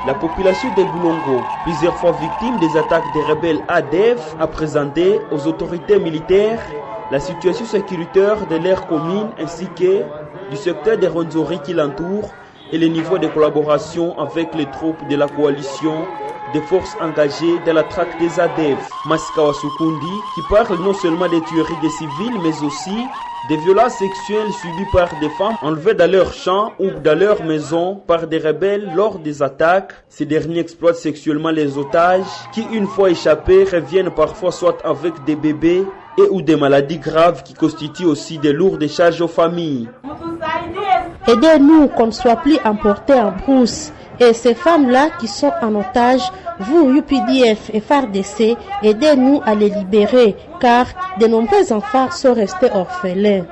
La population de Boulongo, plusieurs fois victime des attaques des rebelles ADF, a présenté aux autorités militaires la situation sécuritaire de leur commune ainsi que du secteur des Rwenzori qui l'entoure et le niveau de collaboration avec les troupes de la coalition des forces engagées dans la traque des ADF. Masikawa Sukundi, qui parle non seulement des tueries des civils, mais aussi des violences sexuelles subies par des femmes enlevées dans leurs champs ou dans leurs maisons par des rebelles lors des attaques. Ces derniers exploitent sexuellement les otages qui, une fois échappés, reviennent parfois soit avec des bébés et ou des maladies graves qui constituent aussi des lourdes charges aux familles. Aidez-nous qu'on ne soit plus emportés en brousse. Et ces femmes-là qui sont en otage, vous, UPDF et FARDC, aidez-nous à les libérer, car de nombreux enfants sont restés orphelins.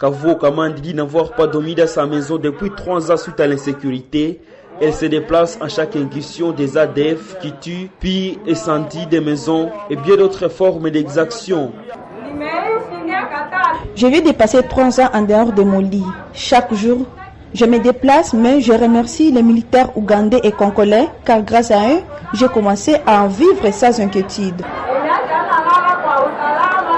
Kavo Kamandi dit n'avoir pas dormi dans sa maison depuis 3 ans suite à l'insécurité. Elle se déplace à chaque incursion des ADF qui tuent, pillent et scindent des maisons et bien d'autres formes d'exaction. Je vais dépasser 3 ans en dehors de mon lit. Chaque jour, je me déplace, mais je remercie les militaires ougandais et congolais, car grâce à eux, j'ai commencé à en vivre sans inquiétude.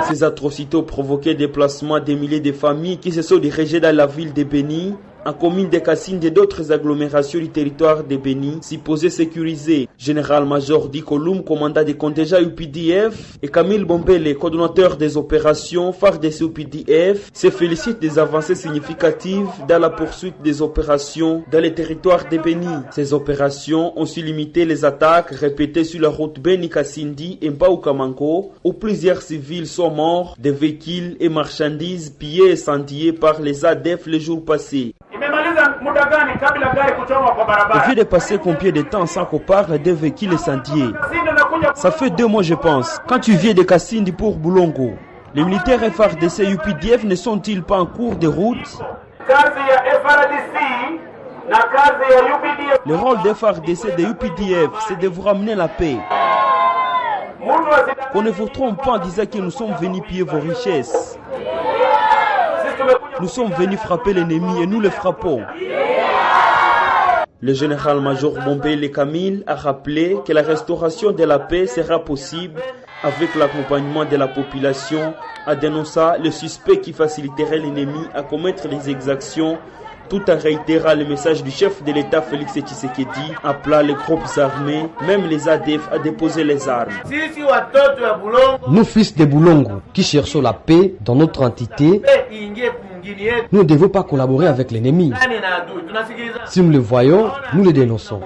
Ces atrocités ont provoqué le déplacement des milliers de familles qui se sont dirigées dans la ville de Beni, en commune de Kassine et d'autres agglomérations du territoire de Beni, supposées sécurisées. Général-major Dikoloum, commandant des contingents UPDF, et Camille Bombele, coordonnateur des opérations FARDC UPDF, se félicitent des avancées significatives dans la poursuite des opérations dans les territoires de Beni. Ces opérations ont su limiter les attaques répétées sur la route Beni-Kassindi et Mbao-Kamango, où plusieurs civils sont morts, des véhicules et marchandises pillés et incendiés par les ADF les jours passés. Il vient de passer combien de temps sans qu'on parle des véhicules incendiés? Ça fait 2 mois je pense. Quand tu viens de Kassindi pour Boulongo, les militaires FARDC et UPDF ne sont-ils pas en cours de route? Le rôle des FARDC et des UPDF, c'est de vous ramener la paix. Qu'on ne vous trompe pas en disant que nous sommes venus piller vos richesses. Nous sommes venus frapper l'ennemi et nous le frappons. Le général-major Bombele Camille a rappelé que la restauration de la paix sera possible avec l'accompagnement de la population, en dénonçant le suspect qui faciliterait l'ennemi à commettre les exactions, tout en réitérant le message du chef de l'État Félix Tshisekedi, appelant les groupes armés, même les ADF, à déposer les armes. Nous, fils de Boulongo, qui cherchons la paix dans notre entité, nous ne devons pas collaborer avec l'ennemi. Si nous le voyons, nous le dénonçons.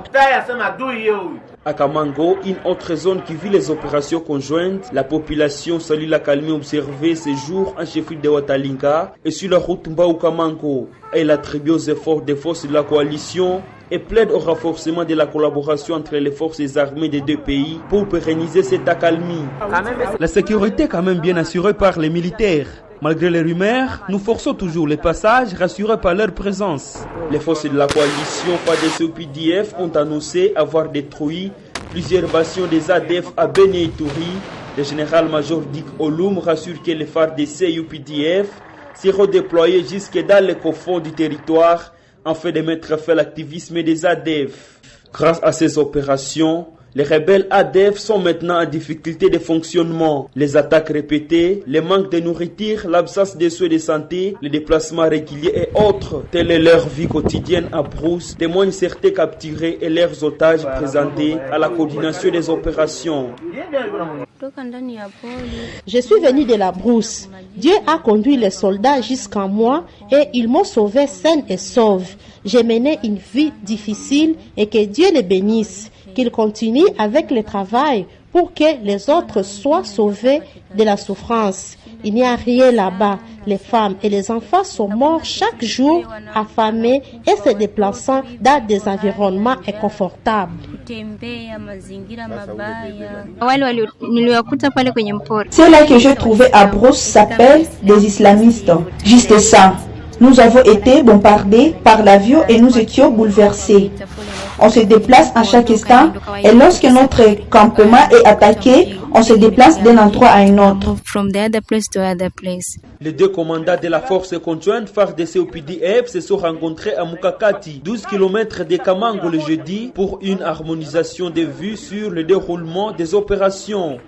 À Kamango, une autre zone qui vit les opérations conjointes, la population salue la calmie observée ces jours en chef de Watalinga et sur la route Mbao-Kamango. Elle attribue aux efforts des forces de la coalition et plaide au renforcement de la collaboration entre les forces armées des 2 pays pour pérenniser cette accalmie. La sécurité est quand même bien assurée par les militaires. Malgré les rumeurs, nous forçons toujours les passages rassurés par leur présence. Les forces de la coalition FARDC UPDF ont annoncé avoir détruit plusieurs bastions des ADF à Beni et Touri. Le général-major Dick Oloum rassure que les FARDC et UPDF seront déployés jusque dans les cofonds du territoire afin de mettre fin à l'activisme des ADF. Grâce à ces opérations, les rebelles ADF sont maintenant en difficulté de fonctionnement. Les attaques répétées, le manque de nourriture, l'absence de soins de santé, les déplacements réguliers et autres, telle est leur vie quotidienne à Brousse, témoignent certains capturés et leurs otages présentés à la coordination des opérations. Je suis venu de la brousse. Dieu a conduit les soldats jusqu'à moi et ils m'ont sauvé saine et sauve. J'ai mené une vie difficile et que Dieu les bénisse. Qu'il continue avec le travail pour que les autres soient sauvés de la souffrance. Il n'y a rien là-bas. Les femmes et les enfants sont morts chaque jour, affamés et se déplaçant dans des environnements inconfortables. Ceux-là que j'ai trouvés à Brousse s'appellent des islamistes. Juste ça. Nous avons été bombardés par l'avion et nous étions bouleversés. on se déplace à chaque instant et lorsque notre campement est attaqué, on se déplace d'un endroit à un autre. Les deux commandants de la force conjointe FARDC au PDF se sont rencontrés à Mukakati, 12 km de Kamango le jeudi, pour une harmonisation des vues sur le déroulement des opérations.